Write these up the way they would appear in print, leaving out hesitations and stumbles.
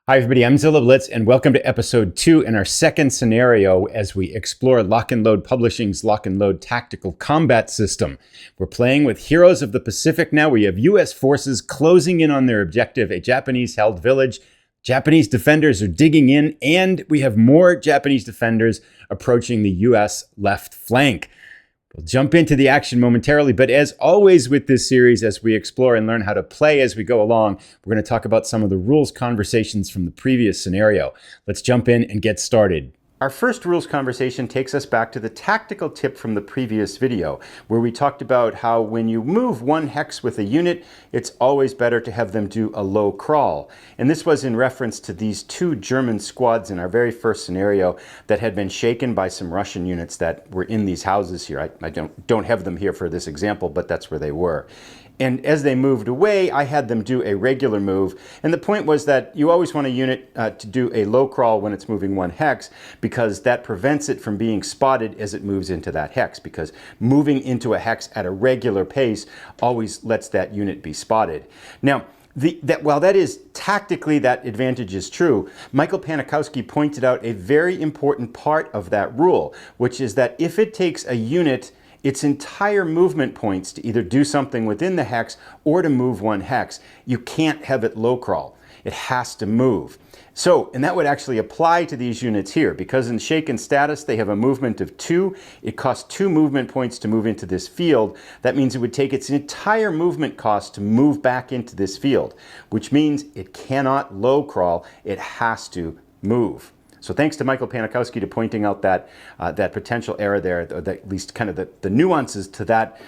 Hi everybody, I'm Zilla Blitz and welcome to episode 2 in our second scenario as we explore Lock and Load Publishing's Lock and Load Tactical Combat System. We're playing with Heroes of the Pacific now. We have US forces closing in on their objective, a Japanese-held village. Japanese defenders are digging in, and we have more Japanese defenders approaching the US left flank. We'll jump into the action momentarily, but as always with this series, as we explore and learn how to play as we go along, we're going to talk about some of the rules conversations from the previous scenario. Let's jump in and get started. Our first rules conversation takes us back to the tactical tip from the previous video, where we talked about how when you move one hex with a unit, it's always better to have them do a low crawl. And this was in reference to these two German squads in our very first scenario that had been shaken by some Russian units that were in these houses here. I don't have them here for this example, but that's where they were. And as they moved away, I had them do a regular move. And the point was that you always want a unit to do a low crawl when it's moving one hex, because that prevents it from being spotted as it moves into that hex. Because moving into a hex at a regular pace always lets that unit be spotted. Now, while that is tactically that advantage is true, Michael Panikowski pointed out a very important part of that rule, which is that if it takes a unit its entire movement points to either do something within the hex or to move one hex, you can't have it low crawl. It has to move. So, and that would actually apply to these units here, because in shaken status they have a movement of 2. It costs 2 movement points to move into this field. That means it would take its entire movement cost to move back into this field, which means it cannot low crawl. It has to move. So thanks to Michael Panikowski to pointing out that that potential error there, at least kind of the nuances to that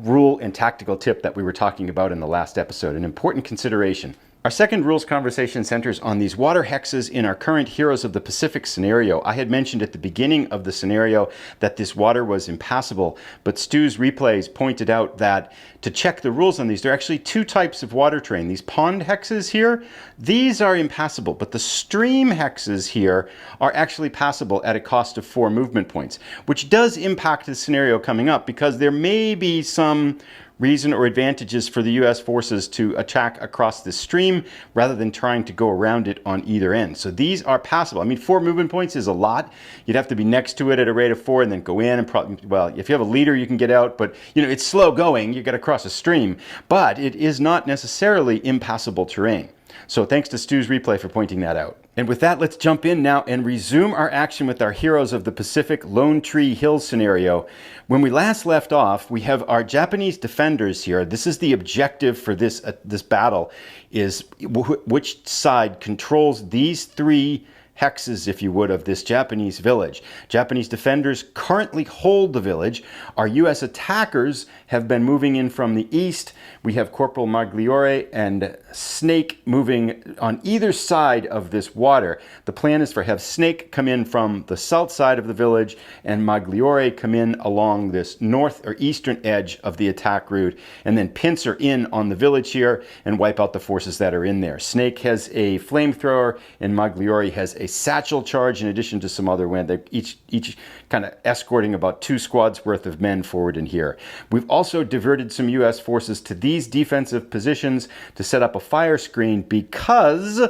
rule and tactical tip that we were talking about in the last episode, an important consideration. Our second rules conversation centers on these water hexes in our current Heroes of the Pacific scenario. I had mentioned at the beginning of the scenario that this water was impassable, but Stu's replays pointed out that to check the rules on these, there are actually 2 types of water terrain. These pond hexes here, these are impassable, but the stream hexes here are actually passable at a cost of 4 movement points, which does impact the scenario coming up, because there may be some reason or advantages for the US forces to attack across the stream rather than trying to go around it on either end. So these are passable. I mean, 4 movement points is a lot. You'd have to be next to it at a rate of 4 and then go in and probably, well, if you have a leader, you can get out, but you know, it's slow going. You got to cross a stream, but it is not necessarily impassable terrain. So thanks to Stu's replay for pointing that out. And with that, let's jump in now and resume our action with our Heroes of the Pacific Lone Tree Hill scenario. When we last left off, we have our Japanese defenders here. This is the objective for this battle, is which side controls these 3 hexes, if you would, of this Japanese village. Japanese defenders currently hold the village. Our US attackers have been moving in from the east. We have Corporal Magliore and Snake moving on either side of this water. The plan is for have Snake come in from the south side of the village and Magliore come in along this north or eastern edge of the attack route, and then pincer in on the village here and wipe out the forces that are in there. Snake has a flamethrower and Magliore has a satchel charge, in addition to some other wind. They're each kind of escorting about 2 squads worth of men forward in here. We've also diverted some US forces to these defensive positions to set up a fire screen, because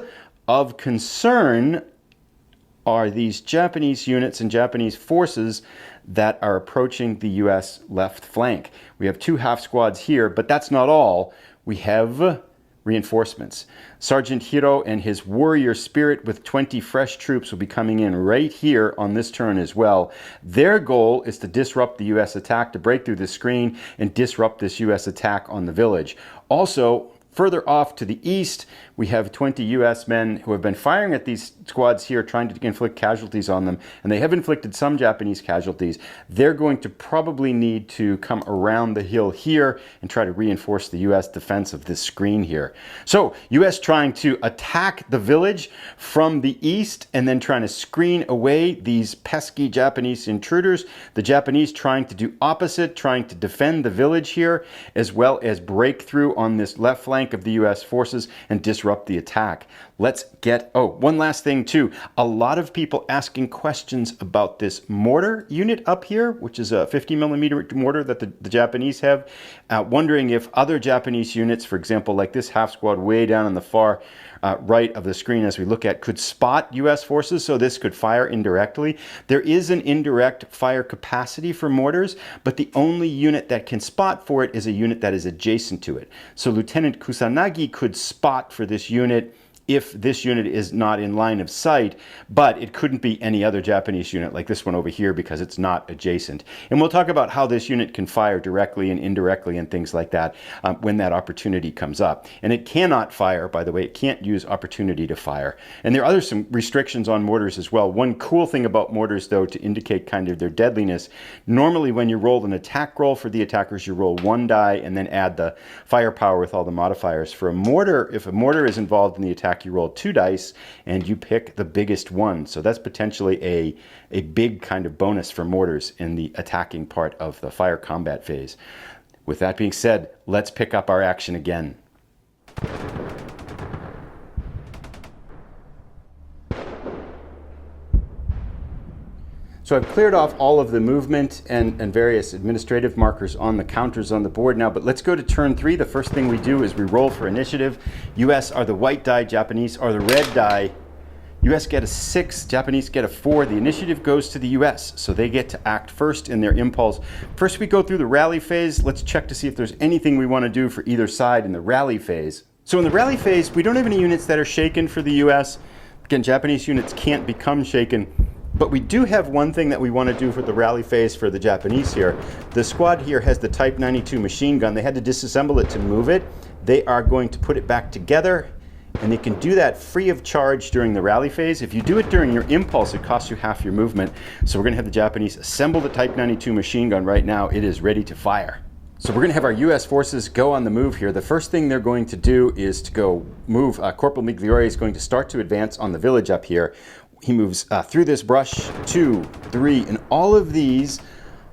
of concern are these Japanese units and Japanese forces that are approaching the US left flank. We have 2 half squads here, but that's not all. We have reinforcements. Sergeant Hiro and his warrior spirit with 20 fresh troops will be coming in right here on this turn as well. Their goal is to disrupt the US attack, to break through the screen and disrupt this US attack on the village. Also, further off to the east, we have 20 US men who have been firing at these squads here, trying to inflict casualties on them, and they have inflicted some Japanese casualties. They're going to probably need to come around the hill here and try to reinforce the US defense of this screen here. So, US trying to attack the village from the east and then trying to screen away these pesky Japanese intruders. The Japanese trying to do opposite, trying to defend the village here, as well as break through on this left flank of the US forces and disrupt the attack. Let's get, oh, one last thing too. A lot of people asking questions about this mortar unit up here, which is a 50mm mortar that the Japanese have, wondering if other Japanese units, for example, like this half squad way down on the far right of the screen as we look at, could spot U.S. forces, so this could fire indirectly. There is an indirect fire capacity for mortars, but the only unit that can spot for it is a unit that is adjacent to it. So Lieutenant Kusanagi could spot for this unit if this unit is not in line of sight, but it couldn't be any other Japanese unit like this one over here because it's not adjacent. And we'll talk about how this unit can fire directly and indirectly and things like that when that opportunity comes up. And it cannot fire, by the way, it can't use opportunity to fire. And there are some restrictions on mortars as well. One cool thing about mortars, though, to indicate kind of their deadliness, normally when you roll an attack roll for the attackers, you roll 1 die and then add the firepower with all the modifiers. For a mortar, if a mortar is involved in the attack, you roll 2 dice and you pick the biggest one. So that's potentially a big kind of bonus for mortars in the attacking part of the fire combat phase. With that being said, let's pick up our action again. So I've cleared off all of the movement and various administrative markers on the counters on the board now, but let's go to turn 3. The first thing we do is we roll for initiative. US are the white die, Japanese are the red die. US get a 6, Japanese get a 4. The initiative goes to the US, so they get to act first in their impulse. First we go through the rally phase. Let's check to see if there's anything we want to do for either side in the rally phase. So in the rally phase, we don't have any units that are shaken for the US. Again, Japanese units can't become shaken. But we do have one thing that we want to do for the rally phase for the Japanese here. The squad here has the Type 92 machine gun. They had to disassemble it to move it. They are going to put it back together, and they can do that free of charge during the rally phase. If you do it during your impulse, it costs you half your movement. So we're going to have the Japanese assemble the Type 92 machine gun right now. It is ready to fire. So we're going to have our U.S. forces go on the move here. The first thing they're going to do is to go move. Corporal Migliore is going to start to advance on the village up here. He moves through this brush, 2, 3, and all of these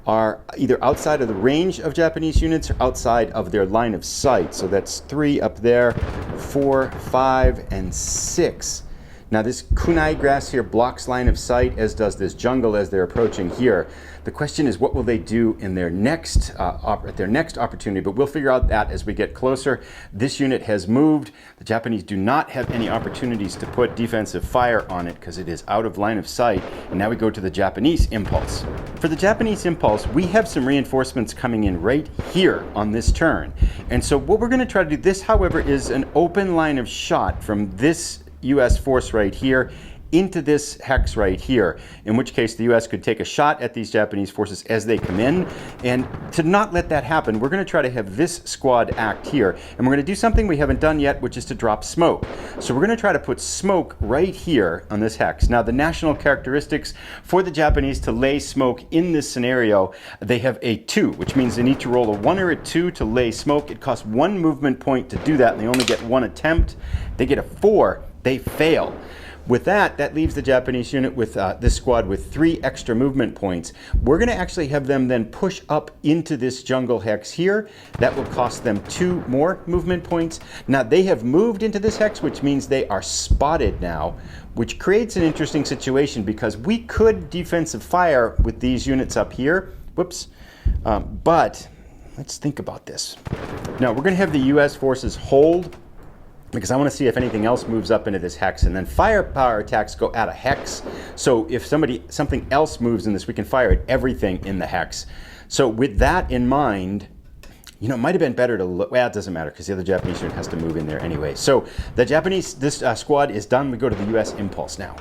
are either outside of the range of Japanese units or outside of their line of sight. So that's 3 up there, 4, 5, and 6. Now this kunai grass here blocks line of sight, as does this jungle as they're approaching here. The question is, what will they do in their next opportunity? But we'll figure out that as we get closer. This unit has moved. The Japanese do not have any opportunities to put defensive fire on it because it is out of line of sight. And now we go to the Japanese impulse. For the Japanese impulse, we have some reinforcements coming in right here on this turn. And so what we're going to try to do, this, however, is an open line of shot from this U.S. force right here into this hex right here, in which case the U.S. could take a shot at these Japanese forces as they come in. And to not let that happen, we're going to try to have this squad act here. And we're going to do something we haven't done yet, which is to drop smoke. So we're going to try to put smoke right here on this hex. Now, the national characteristics for the Japanese to lay smoke in this scenario, they have a 2, which means they need to roll a 1 or a 2 to lay smoke. It costs 1 movement point to do that, and they only get 1 attempt. They get a 4, they fail. With that, that leaves the Japanese unit with this squad with 3 extra movement points. We're going to actually have them then push up into this jungle hex here. That will cost them 2 more movement points. Now, they have moved into this hex, which means they are spotted now, which creates an interesting situation because we could defensive fire with these units up here. Whoops. But let's think about this. Now, we're going to have the U.S. forces hold, because I want to see if anything else moves up into this hex, and then firepower attacks go out of hex. So if something else moves in this, we can fire at everything in the hex. So with that in mind, you know, it might have been better to look, well, it doesn't matter because the other Japanese unit has to move in there anyway. So the Japanese, this squad is done. We go to the U.S. impulse now.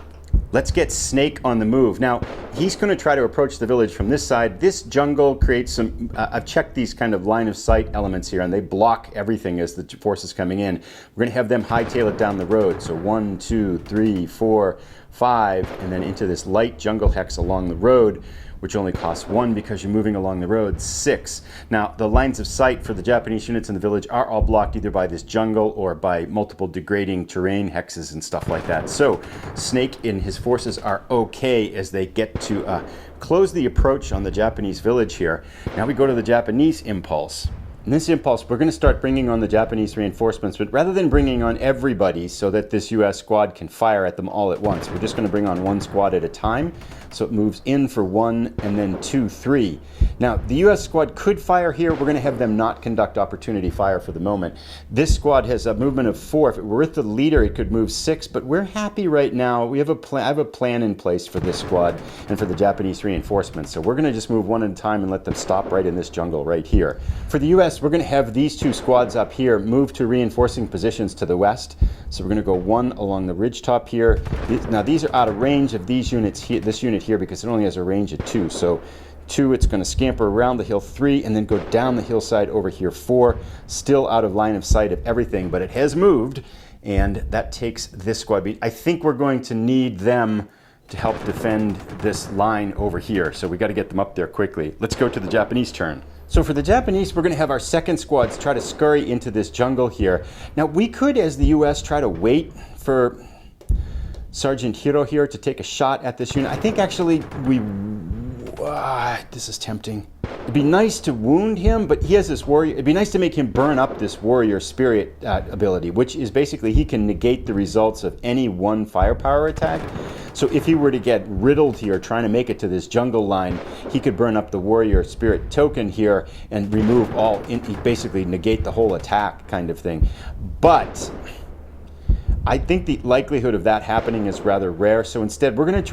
Let's get Snake on the move. Now, he's going to try to approach the village from this side. This jungle creates some, I've checked these kind of line of sight elements here, and they block everything as the force is coming in. We're going to have them hightail it down the road. So 1, 2, 3, 4, 5, and then into this light jungle hex along the road, which only costs 1 because you're moving along the road, 6. Now, the lines of sight for the Japanese units in the village are all blocked either by this jungle or by multiple degrading terrain hexes and stuff like that. So Snake and his forces are okay as they get to close the approach on the Japanese village here. Now we go to the Japanese impulse. In this impulse, we're going to start bringing on the Japanese reinforcements, but rather than bringing on everybody so that this US squad can fire at them all at once, we're just going to bring on one squad at a time. So it moves in for 1 and then 2, 3. Now, the US squad could fire here. We're going to have them not conduct opportunity fire for the moment. This squad has a movement of 4. If it were with the leader, it could move 6, but we're happy right now. We have a plan. I have a plan in place for this squad and for the Japanese reinforcements. So we're going to just move one at a time and let them stop right in this jungle right here. For the US, we're going to have these 2 squads up here move to reinforcing positions to the west. So we're going to go 1 along the ridgetop here. Now these are out of range of these units here, this unit here, because it only has a range of 2. So 2, it's going to scamper around the hill, 3, and then go down the hillside over here, 4. Still out of line of sight of everything, but it has moved, and that takes this squad. I think we're going to need them to help defend this line over here. So we got to get them up there quickly. Let's go to the Japanese turn. So for the Japanese, we're going to have our second squads try to scurry into this jungle here. Now we could, as the US, try to wait for Sergeant Hiro here to take a shot at this unit. I think actually this is tempting. It'd be nice to wound him, but he has this warrior. It'd be nice to make him burn up this warrior spirit ability, which is basically he can negate the results of any one firepower attack. So if he were to get riddled here trying to make it to this jungle line, he could burn up the warrior spirit token here and remove all, basically negate the whole attack kind of thing. But I think the likelihood of that happening is rather rare. So instead, we're going to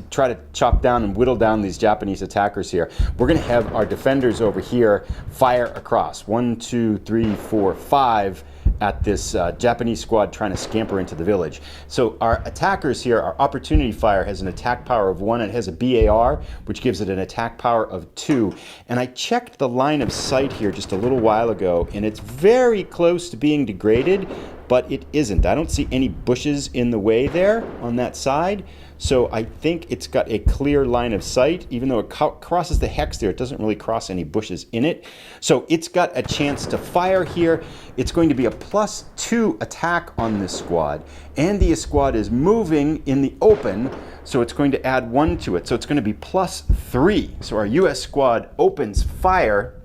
try to chop down and whittle down these Japanese attackers here. We're going to have our defenders over here fire across 1, 2, 3, 4, 5 at this Japanese squad trying to scamper into the village. So our attackers here, our opportunity fire has an attack power of 1. It has a BAR, which gives it an attack power of 2. And I checked the line of sight here just a little while ago, and it's very close to being degraded, but it isn't. I don't see any bushes in the way there on that side. So I think it's got a clear line of sight. Even though it crosses the hex there, it doesn't really cross any bushes in it. So it's got a chance to fire here. It's going to be a +2 attack on this squad. And the squad is moving in the open, so it's going to add 1 to it. So it's going to be +3. So our US squad opens fire.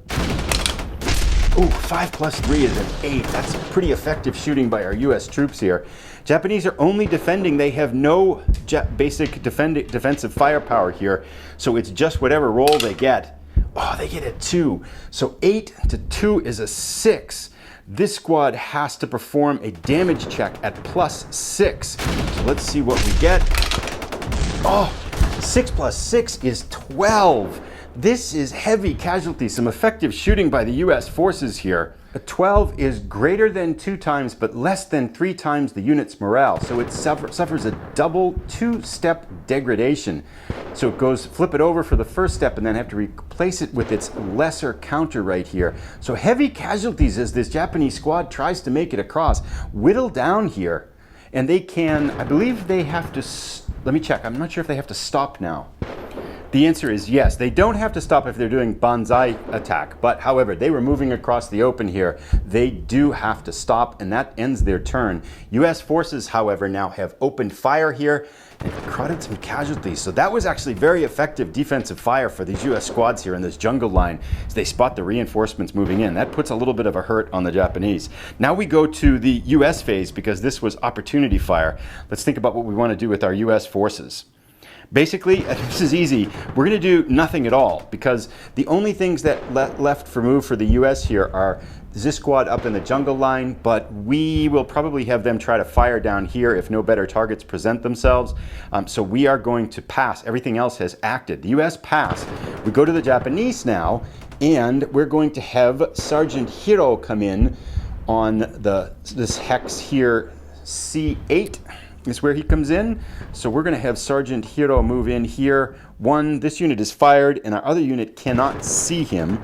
Ooh, 5 + 3 is an 8. That's pretty effective shooting by our US troops here. Japanese are only defending. They have no basic defensive firepower here. So it's just whatever roll they get. Oh, they get a 2. So 8 to 2 is a 6. This squad has to perform a damage check at +6. So let's see what we get. Oh, 6 + 6 is 12. This is heavy casualties, some effective shooting by the US forces here. A 12 is greater than 2 times, but less than 3 times the unit's morale. So it suffers a double 2-step degradation. So it goes, flip it over for the first step and then have to replace it with its lesser counter right here. So heavy casualties as this Japanese squad tries to make it across. Whittle down here. And they can, I believe they have to, let me check, I'm not sure if they have to stop now. The answer is yes. They don't have to stop if they're doing banzai attack, but however, they were moving across the open here. They do have to stop, and that ends their turn. US forces, however, now have opened fire here and crowded some casualties. So that was actually very effective defensive fire for these US squads here in this jungle line as they spot the reinforcements moving in. That puts a little bit of a hurt on the Japanese. Now we go to the US phase because this was opportunity fire. Let's think about what we want to do with our US forces. Basically, this is easy. We're going to do nothing at all because the only things that left for move for the US here are this squad up in the jungle line, but we will probably have them try to fire down here if no better targets present themselves. So we are going to pass. Everything else has acted. The US passed. We go to the Japanese now, and we're going to have Sergeant Hiro come in on this hex here, C8. Is where he comes in. So we're going to have Sergeant Hiro move in here. 1, this unit is fired, and our other unit cannot see him.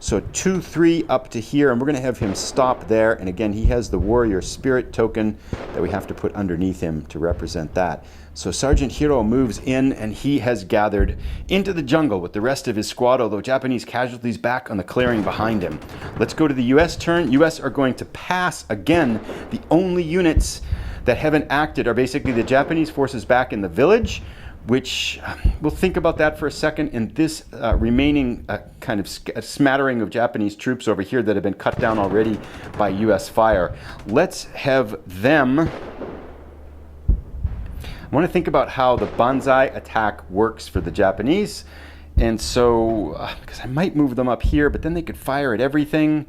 So 2, 3 up to here, and we're going to have him stop there. And again, he has the warrior spirit token that we have to put underneath him to represent that. So Sergeant Hiro moves in, and he has gathered into the jungle with the rest of his squad, although Japanese casualties back on the clearing behind him. Let's go to the US turn. US are going to pass again. The only units that haven't acted are basically the Japanese forces back in the village, which we'll think about that for a second. And this remaining kind of smattering of Japanese troops over here that have been cut down already by US fire. Let's have them. I want to think about how the banzai attack works for the Japanese. And so, because I might move them up here, but then they could fire at everything.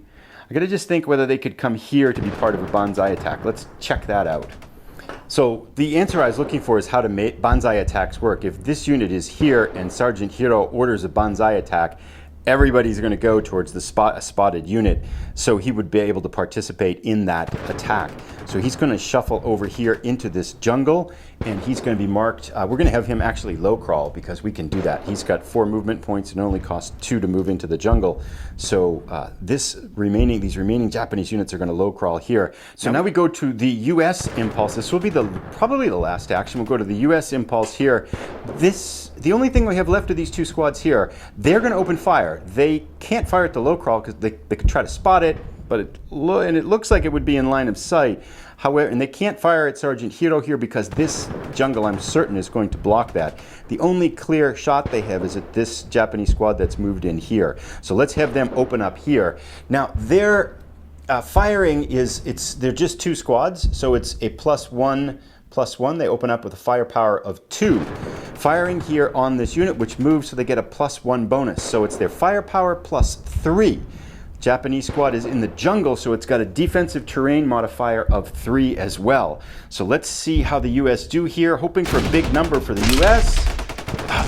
I got to just think whether they could come here to be part of a banzai attack. Let's check that out. So the answer I was looking for is how to make banzai attacks work. If this unit is here and Sergeant Hiro orders a banzai attack, everybody's going to go towards the spotted unit, so he would be able to participate in that attack. So he's going to shuffle over here into this jungle, and he's going to be marked. We're going to have him actually low crawl because we can do that. He's got 4 movement points and only costs 2 to move into the jungle. So these remaining Japanese units are going to low crawl here. So now we go to the U.S. impulse. This will be probably the last action. We'll go to the U.S. impulse here. The only thing we have left of these 2 squads here, they're going to open fire. They can't fire at the low crawl because they could try to spot it, but it looks like it would be in line of sight. However, and they can't fire at Sergeant Hiro here because this jungle, I'm certain, is going to block that. The only clear shot they have is at this Japanese squad that's moved in here. So let's have them open up here. Now, their firing they're just 2 squads, so it's a +1/+1. They open up with a firepower of 2. Firing here on this unit, which moves, so they get a +1 bonus. So it's their firepower +3. Japanese squad is in the jungle, so it's got a defensive terrain modifier of 3 as well. So let's see how the US do here. Hoping for a big number for the US.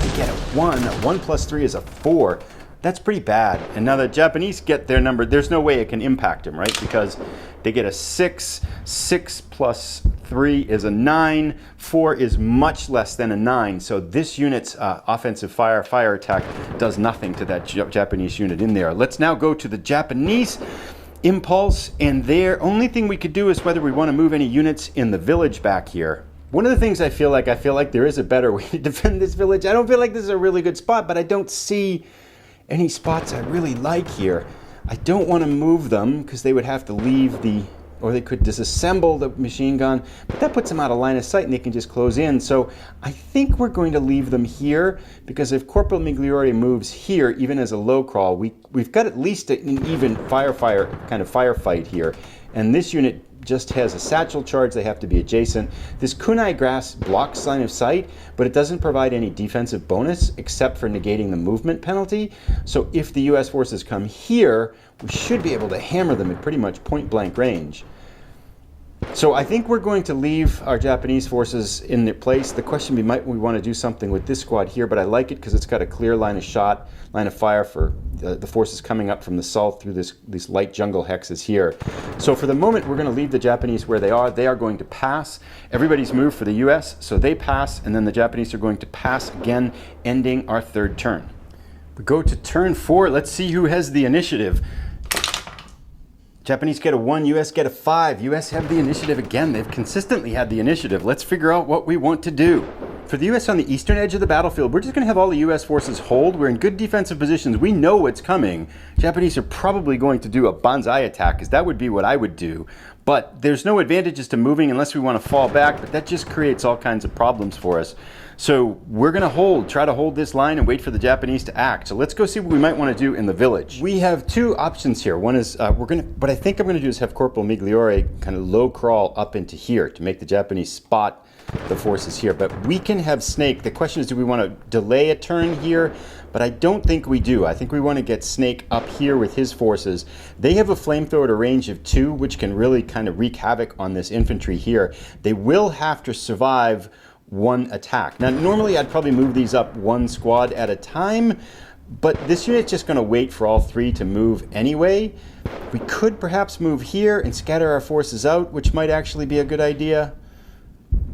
They get a 1. A 1 + 3 is a 4. That's pretty bad. And now the Japanese get their number. There's no way it can impact them, right? Because they get a 6. 6 + 3 is a 9. 4 is much less than a 9. So this unit's offensive fire attack does nothing to that Japanese unit in there. Let's now go to the Japanese impulse. And their only thing we could do is whether we want to move any units in the village back here. One of the things I feel like there is a better way to defend this village. I don't feel like this is a really good spot, but I don't see any spots I really like here. I don't want to move them because they would have to leave or they could disassemble the machine gun, but that puts them out of line of sight and they can just close in. So I think we're going to leave them here because if Corporal Migliore moves here, even as a low crawl, we've got at least an even firefight here. And this unit just has a satchel charge. They have to be adjacent. This kunai grass blocks line of sight, but it doesn't provide any defensive bonus except for negating the movement penalty. So if the US forces come here, we should be able to hammer them at pretty much point blank range. So I think we're going to leave our Japanese forces in their place. The question we want to do something with this squad here, but I like it because it's got a clear line of fire for the forces coming up from the south through these light jungle hexes here. So for the moment, we're going to leave the Japanese where they are. They are going to pass. Everybody's moved for the US, so they pass, and then the Japanese are going to pass again, ending our 3rd turn. We go to turn 4. Let's see who has the initiative. Japanese get a 1, US get a 5. US have the initiative again. They've consistently had the initiative. Let's figure out what we want to do. For the US on the eastern edge of the battlefield, we're just going to have all the US forces hold. We're in good defensive positions. We know what's coming. Japanese are probably going to do a banzai attack, because that would be what I would do. But there's no advantages to moving unless we want to fall back, but that just creates all kinds of problems for us. So we're going to try to hold this line and wait for the Japanese to act. So let's go see what we might want to do in the village. We have 2 options here. One is what I think I'm going to do is have Corporal Migliore kind of low crawl up into here to make the Japanese spot the forces here. But we can have Snake. The question is, do we want to delay a turn here? But I don't think we do. I think we want to get Snake up here with his forces. They have a flamethrower at a range of 2, which can really kind of wreak havoc on this infantry here. They will have to survive 1 attack. Now, normally I'd probably move these up 1 squad at a time, but this unit's just going to wait for all 3 to move anyway. We could perhaps move here and scatter our forces out, which might actually be a good idea.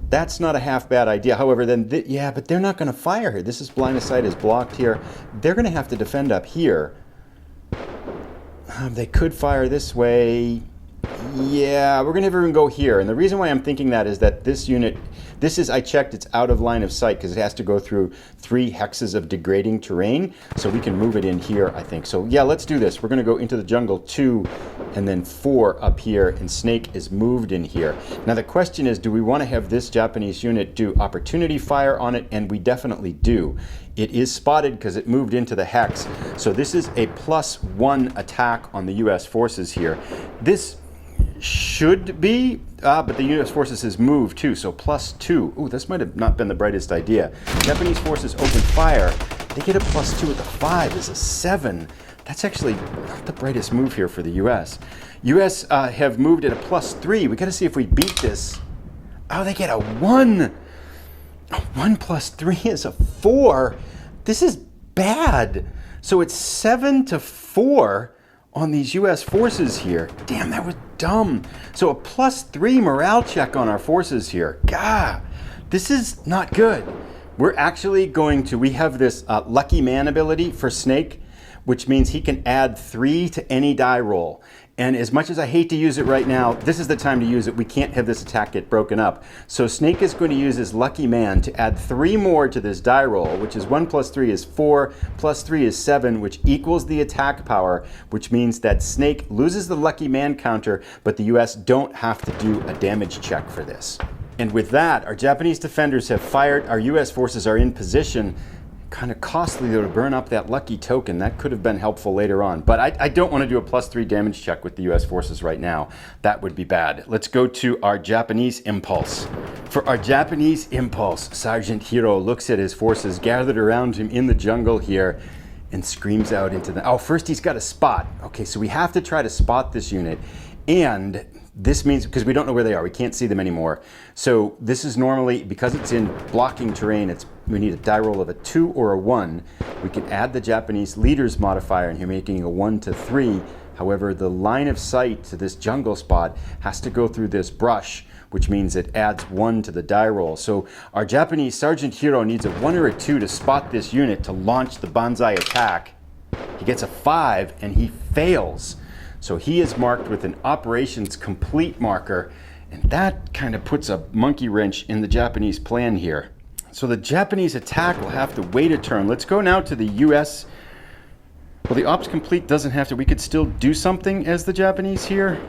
That's not a half bad idea. However, then, but they're not going to fire here. This is blind of sight is blocked here. They're going to have to defend up here. They could fire this way. Yeah, we're going to have everyone go here. And the reason why I'm thinking that is that this unit, This is, I checked, it's out of line of sight because it has to go through 3 hexes of degrading terrain. So we can move it in here, I think. So yeah, let's do this. We're going to go into the jungle 2 and then 4 up here, and Snake is moved in here. Now the question is, do we want to have this Japanese unit do opportunity fire on it? And we definitely do. It is spotted because it moved into the hex. So this is a +1 attack on the US forces here. This should be, but the US forces has moved too, so +2. Ooh, this might have not been the brightest idea. Japanese forces open fire. They get a +2 with the 5 is a 7. That's actually not the brightest move here for the US. US have moved at a +3. We got to see if we beat this. Oh, they get a 1. A 1 + 3 is a 4. This is bad. So it's 7 to 4 on these US forces here. Damn, that was dumb. So a +3 morale check on our forces here. God, this is not good. We're actually going to, we have this lucky man ability for Snake, which means he can add 3 to any die roll. And as much as I hate to use it right now, this is the time to use it. We can't have this attack get broken up. So Snake is going to use his lucky man to add 3 more to this die roll, which is 1 + 3 is 4, +3 is 7, which equals the attack power, which means that Snake loses the lucky man counter, but the US don't have to do a damage check for this. And with that, our Japanese defenders have fired. Our US forces are in position. Kind of costly though to burn up that lucky token. That could have been helpful later on. But I don't want to do a +3 damage check with the US forces right now. That would be bad. Let's go to our Japanese impulse. For our Japanese impulse, Sergeant Hiro looks at his forces gathered around him in the jungle here and screams out into the... Oh, first he's got a spot. Okay, so we have to try to spot this unit. And this means, because we don't know where they are, we can't see them anymore. So this is normally, because it's in blocking terrain, we need a die roll of a 2 or a 1. We can add the Japanese leader's modifier in here, making a 1 to 3. However, the line of sight to this jungle spot has to go through this brush, which means it adds 1 to the die roll. So our Japanese Sergeant Hiro needs a 1 or a 2 to spot this unit to launch the banzai attack. He gets a 5 and he fails. So he is marked with an operations complete marker, and that kind of puts a monkey wrench in the Japanese plan here. So the Japanese attack will have to wait a turn. Let's go now to the US. Well, the ops complete doesn't have to. We could still do something as the Japanese here,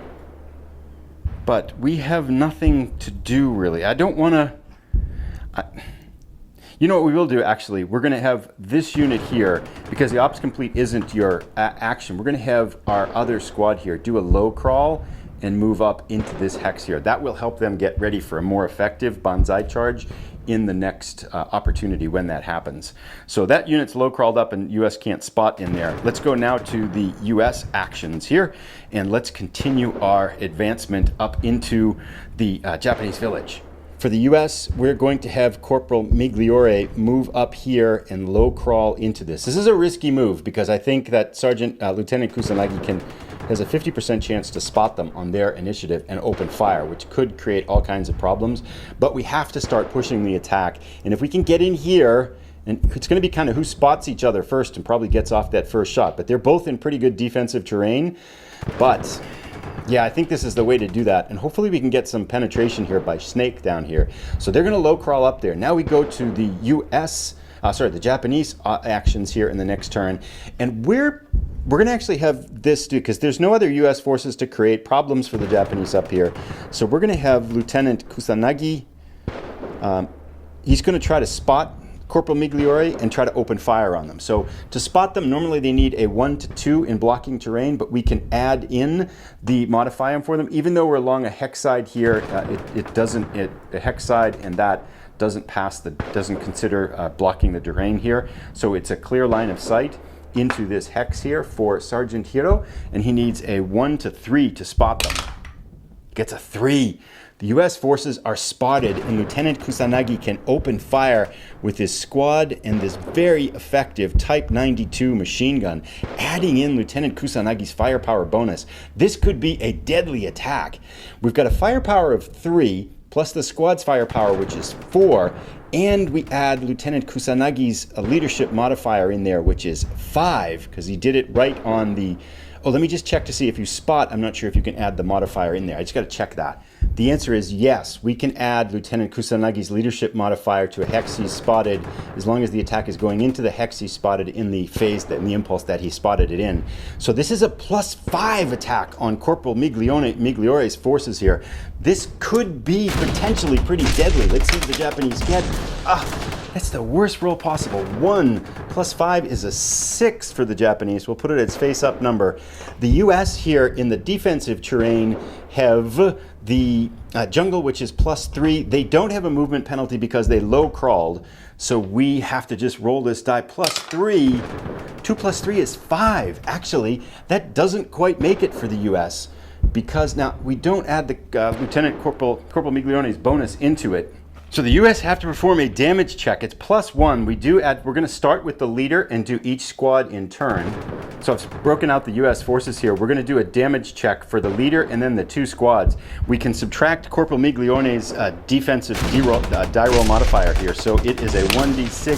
but we have nothing to do really. I don't want to... You know what we will do, actually? We're going to have this unit here, because the ops complete isn't your action. We're going to have our other squad here do a low crawl and move up into this hex here. That will help them get ready for a more effective banzai charge in the next opportunity when that happens. So that unit's low crawled up and US can't spot in there. Let's go now to the US actions here, and let's continue our advancement up into the Japanese village. For the US, we're going to have Corporal Migliore move up here and low crawl into this. This is a risky move because I think that Lieutenant Kusanagi has a 50% chance to spot them on their initiative and open fire, which could create all kinds of problems. But we have to start pushing the attack. And if we can get in here, and it's going to be kind of who spots each other first and probably gets off that first shot. But they're both in pretty good defensive terrain. But yeah, I think this is the way to do that. And hopefully we can get some penetration here by Snake down here. So they're going to low crawl up there. Now we go to the the Japanese actions here in the next turn. And we're going to actually have this do, because there's no other US forces to create problems for the Japanese up here. So we're going to have Lieutenant Kusanagi. He's going to try to spot Corporal Migliore and try to open fire on them. So to spot them, normally they need a 1 to 2 in blocking terrain, but we can add in the modifier for them. Even though we're along a hex side here, the hex side and that doesn't consider blocking the terrain here. So it's a clear line of sight into this hex here for Sergeant Hiro, and he needs a 1 to 3 to spot them. Gets a 3. The US forces are spotted, and Lieutenant Kusanagi can open fire with his squad and this very effective Type 92 machine gun, adding in Lieutenant Kusanagi's firepower bonus. This could be a deadly attack. We've got a firepower of 3, plus the squad's firepower, which is 4, and we add Lieutenant Kusanagi's leadership modifier in there, which is 5, because he did it right on the... Oh, let me just check to see if you spot. I'm not sure if you can add the modifier in there. I just got to check that. The answer is yes. We can add Lieutenant Kusanagi's leadership modifier to a hex he's spotted as long as the attack is going into the hex he spotted in the phase, in the impulse that he spotted it in. So this is a +5 attack on Corporal Migliore's forces here. This could be potentially pretty deadly. Let's see what the Japanese get. That's the worst roll possible. 1 + 5 is a 6 for the Japanese. We'll put it as face-up number. The US here in the defensive terrain have the jungle, which is +3. They don't have a movement penalty because they low crawled. So we have to just roll this die +3. 2 + 3 is 5. Actually, that doesn't quite make it for the US because now we don't add the Lieutenant Corporal Migliore's bonus into it. So the US have to perform a damage check. It's +1. We're going to start with the leader and do each squad in turn. So I've broken out the US forces here. We're going to do a damage check for the leader and then the 2 squads. We can subtract Corporal Migliore's defensive die roll modifier here. So it is a 1d6.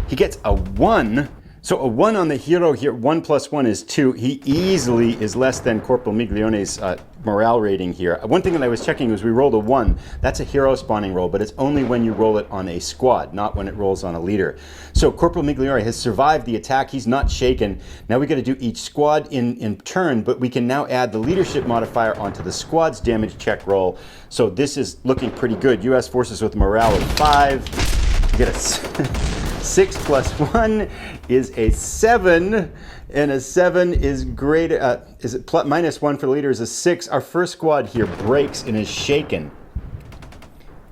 He gets a 1. So a 1 on the hero here, 1 + 1 is 2. He easily is less than Corporal Migliore's morale rating here. One thing that I was checking was we rolled a 1. That's a hero spawning roll, but it's only when you roll it on a squad, not when it rolls on a leader. So Corporal Migliore has survived the attack. He's not shaken. Now we got to do each squad in turn, but we can now add the leadership modifier onto the squad's damage check roll. So this is looking pretty good. US forces with morale of 5. You get a 6 + 1 is a 7, and a 7 is greater. Is it -1 for the leader is a 6. Our first squad here breaks and is shaken.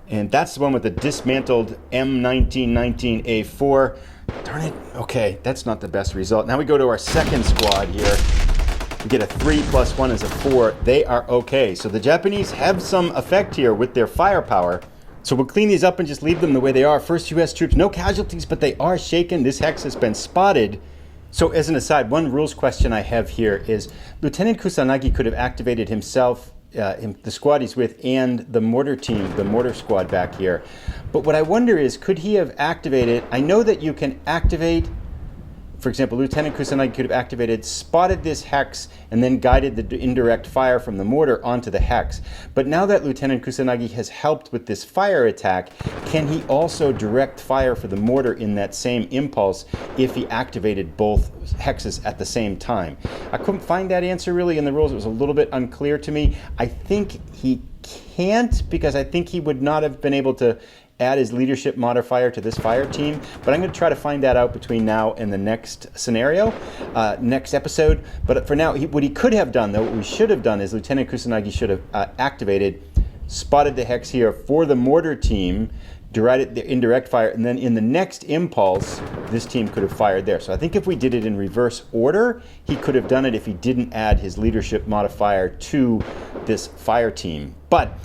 And that's the one with the dismantled M1919A4. Darn it. Okay, that's not the best result. Now we go to our second squad here. We get a 3 + 1 is a 4. They are okay. So the Japanese have some effect here with their firepower. So we'll clean these up and just leave them the way they are. First US troops, no casualties, but they are shaken. This hex has been spotted. So as an aside, one rules question I have here is Lieutenant Kusanagi could have activated himself, the squad he's with, and the mortar team, the mortar squad back here. But what I wonder is, could he have activated, I know that you can activate, for example, Lieutenant Kusanagi could have activated, spotted this hex, and then guided the indirect fire from the mortar onto the hex. But now that Lieutenant Kusanagi has helped with this fire attack, can he also direct fire for the mortar in that same impulse if he activated both hexes at the same time? I couldn't find that answer really in the rules. It was a little bit unclear to me. I think he can't, because I think he would not have been able to add his leadership modifier to this fire team, but I'm going to try to find that out between now and the next scenario, next episode. But for now, what he could have done, though, what we should have done is Lieutenant Kusanagi should have activated, spotted the hex here for the mortar team, directed the indirect fire, and then in the next impulse, this team could have fired there. So I think if we did it in reverse order, he could have done it if he didn't add his leadership modifier to this fire team. But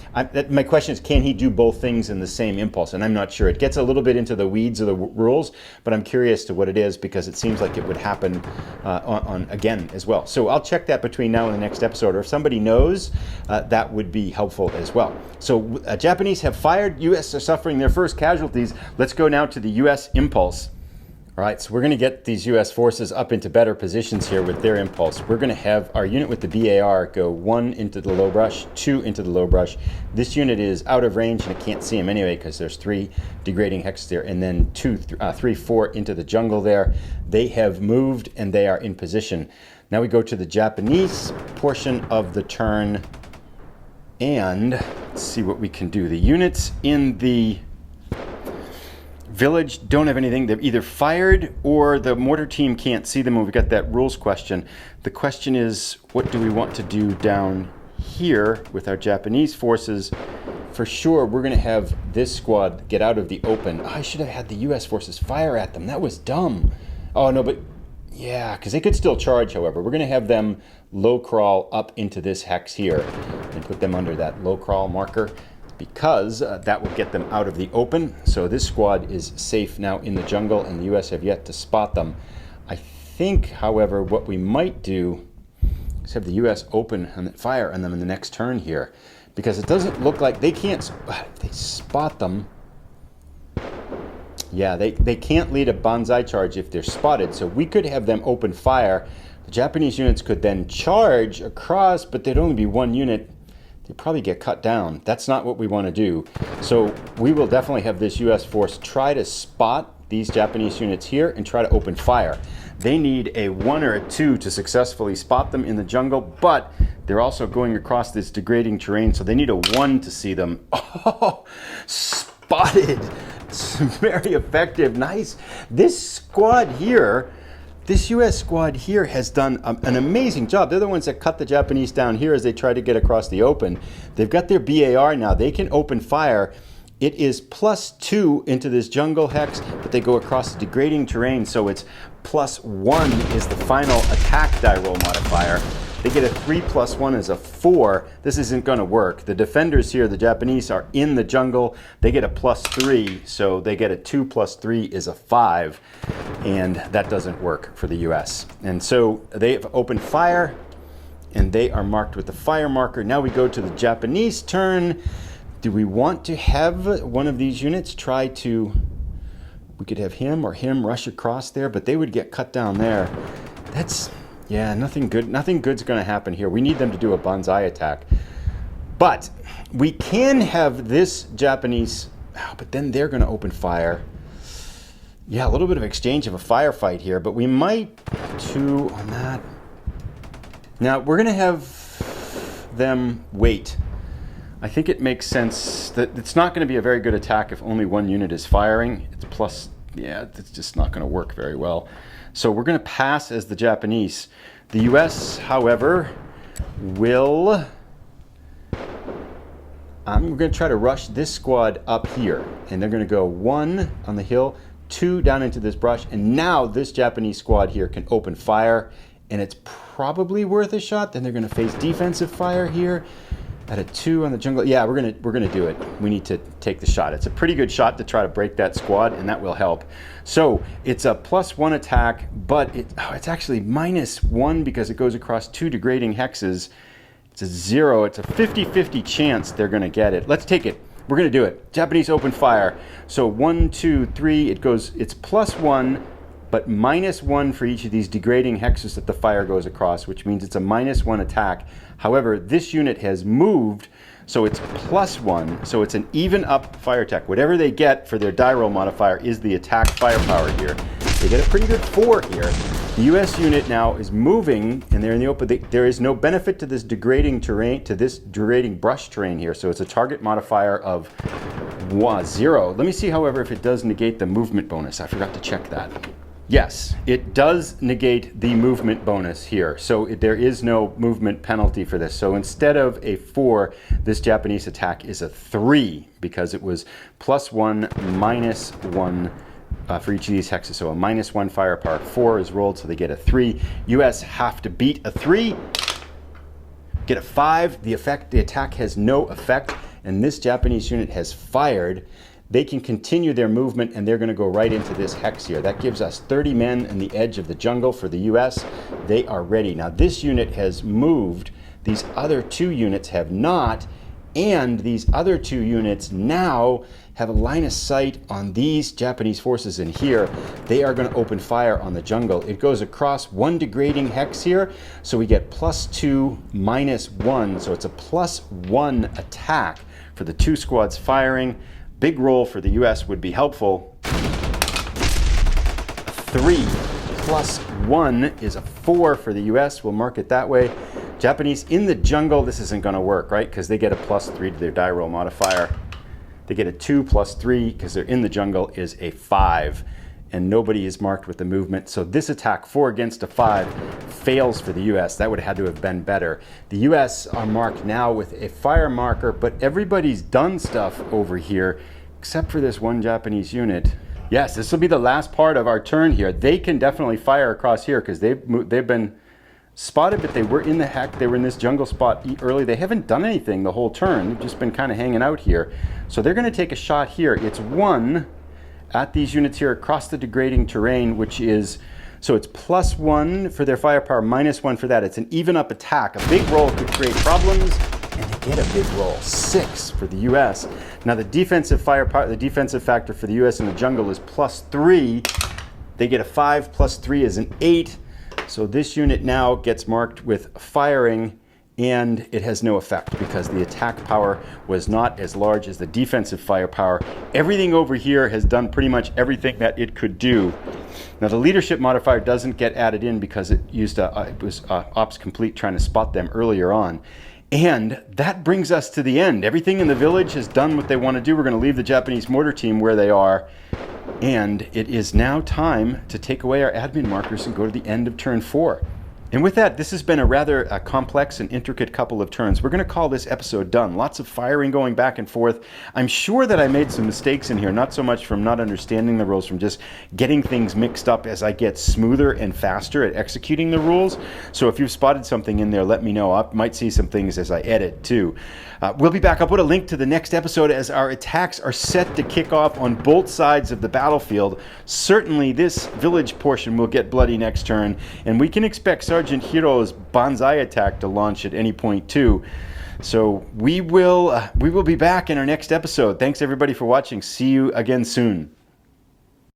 my question is, can he do both things in the same impulse? And I'm not sure. It gets a little bit into the weeds of the rules, but I'm curious to what it is because it seems like it would happen on again as well. So I'll check that between now and the next episode, or if somebody knows, that would be helpful as well. So Japanese have fired. US are suffering their first casualties. Let's go now to the US impulse. All right, so we're going to get these US forces up into better positions here with their impulse. We're going to have our unit with the BAR go 1 into the low brush, 2 into the low brush. This unit is out of range and I can't see him anyway because there's 3 degrading hexes there, and then 3, 4 into the jungle there. They have moved and they are in position. Now we go to the Japanese portion of the turn and let's see what we can do. The units in the village don't have anything. They've either fired or the mortar team can't see them, and we've got that rules question. The question is, what do we want to do down here with our Japanese forces? For sure, we're going to have this squad get out of the open. I should have had the US forces fire at them. That was dumb. Oh, no, but yeah, because they could still charge, however. We're going to have them low crawl up into this hex here and put them under that low crawl marker, because that will get them out of the open. So this squad is safe now in the jungle, and the US have yet to spot them. I think, however, what we might do is have the US open and fire on them in the next turn here, because it doesn't look like they can't, they spot them. Yeah, they can't lead a banzai charge if they're spotted, so we could have them open fire. The Japanese units could then charge across, but there'd only be one unit. they probably get cut down. That's not what we want to do. So we will definitely have this US force try to spot these Japanese units here and try to open fire. They need a 1 or a 2 to successfully spot them in the jungle, but they're also going across this degrading terrain, so they need a 1 to see them. Oh, spotted. It's very effective. Nice. This squad here, this US squad here has done an amazing job. They're the ones that cut the Japanese down here as they try to get across the open. They've got their BAR now. They can open fire. It is +2 into this jungle hex, but they go across the degrading terrain, so it's +1 is the final attack die roll modifier. They get a 3 + 1 is a 4. This isn't going to work. The defenders here, the Japanese, are in the jungle. They get a +3, so they get a 2 + 3 is a 5, and that doesn't work for the US. And so they've opened fire, and they are marked with the fire marker. Now we go to the Japanese turn. Do we want to have one of these units try to, we could have him or him rush across there, but they would get cut down there. That's, yeah, nothing good's going to happen here. We need them to do a banzai attack. But we can have this Japanese, oh, but then they're going to open fire. Yeah, a little bit of exchange of a firefight here, but we might 2 on that. Now, we're going to have them wait. I think it makes sense that it's not going to be a very good attack if only 1 unit is firing. It's plus, yeah, it's just not going to work very well. So we're going to pass as the Japanese. The US, however, will, we're going to try to rush this squad up here. And they're going to go 1 on the hill, 2 down into this brush. And now this Japanese squad here can open fire. And it's probably worth a shot. Then they're going to face defensive fire here. At a 2 on the jungle. Yeah, we're gonna do it. We need to take the shot. It's a pretty good shot to try to break that squad, and that will help. So it's a +1 attack, but it's actually -1 because it goes across 2 degrading hexes. It's a 0. It's a 50-50 chance they're gonna get it. Let's take it. We're gonna do it. Japanese open fire. So 1, 2, 3. It goes. It's +1. But -1 for each of these degrading hexes that the fire goes across, which means it's a -1 attack. However, this unit has moved, so it's +1, so it's an even up fire attack. Whatever they get for their die roll modifier is the attack firepower here. They get a pretty good 4 here. The US unit now is moving, and they're in the open. There is no benefit to this degrading terrain, to this degrading brush terrain here, so it's a target modifier of 0. Let me see, however, if it does negate the movement bonus. I forgot to check that. Yes, it does negate the movement bonus here. So there is no movement penalty for this. So instead of a 4, this Japanese attack is a 3 because it was +1, -1 for each of these hexes. So a -1 firepower. 4 is rolled, so they get a 3. US have to beat a 3, get a 5. The attack has no effect, and this Japanese unit has fired. They can continue their movement, and they're going to go right into this hex here. That gives us 30 men in the edge of the jungle for the US. They are ready. Now this unit has moved. These other 2 units have not, and these other 2 units now have a line of sight on these Japanese forces in here. They are going to open fire on the jungle. It goes across 1 degrading hex here, so we get +2, -1. So it's a +1 attack for the 2 squads firing. Big roll for the US would be helpful. 3 + 1 is a 4 for the US. We'll mark it that way. Japanese in the jungle, this isn't going to work, right? Because they get a +3 to their die roll modifier. They get a 2 + 3 because they're in the jungle is a 5. And nobody is marked with the movement. So this attack, 4 against a 5, fails for the US. That would have had to have been better. The US are marked now with a fire marker, but everybody's done stuff over here, except for this 1 Japanese unit. Yes, this will be the last part of our turn here. They can definitely fire across here because they've been spotted, but they were in the heck. They were in this jungle spot early. They haven't done anything the whole turn. They've just been kind of hanging out here. So they're going to take a shot here. It's 1 at these units here across the degrading terrain, which is, so it's +1 for their firepower, -1 for that. It's an even up attack. A big roll could create problems, and they get a big roll, 6 for the US. Now the defensive firepower, the defensive factor for the US in the jungle is +3. They get a 5, +3 is an 8. So this unit now gets marked with firing, and it has no effect because the attack power was not as large as the defensive firepower. Everything over here has done pretty much everything that it could do. Now the leadership modifier doesn't get added in because it used it was ops complete trying to spot them earlier on. And that brings us to the end. Everything in the village has done what they want to do. We're going to leave the Japanese mortar team where they are. And it is now time to take away our admin markers and go to the end of turn 4. And with that, this has been a rather complex and intricate couple of turns. We're going to call this episode done. Lots of firing going back and forth. I'm sure that I made some mistakes in here, not so much from not understanding the rules, from just getting things mixed up as I get smoother and faster at executing the rules. So if you've spotted something in there, let me know. I might see some things as I edit too. We'll be back. I'll put a link to the next episode as our attacks are set to kick off on both sides of the battlefield. Certainly this village portion will get bloody next turn, and we can expect Sergeant Hiro's Banzai attack to launch at any point too. So we will be back in our next episode. Thanks everybody for watching. See you again soon.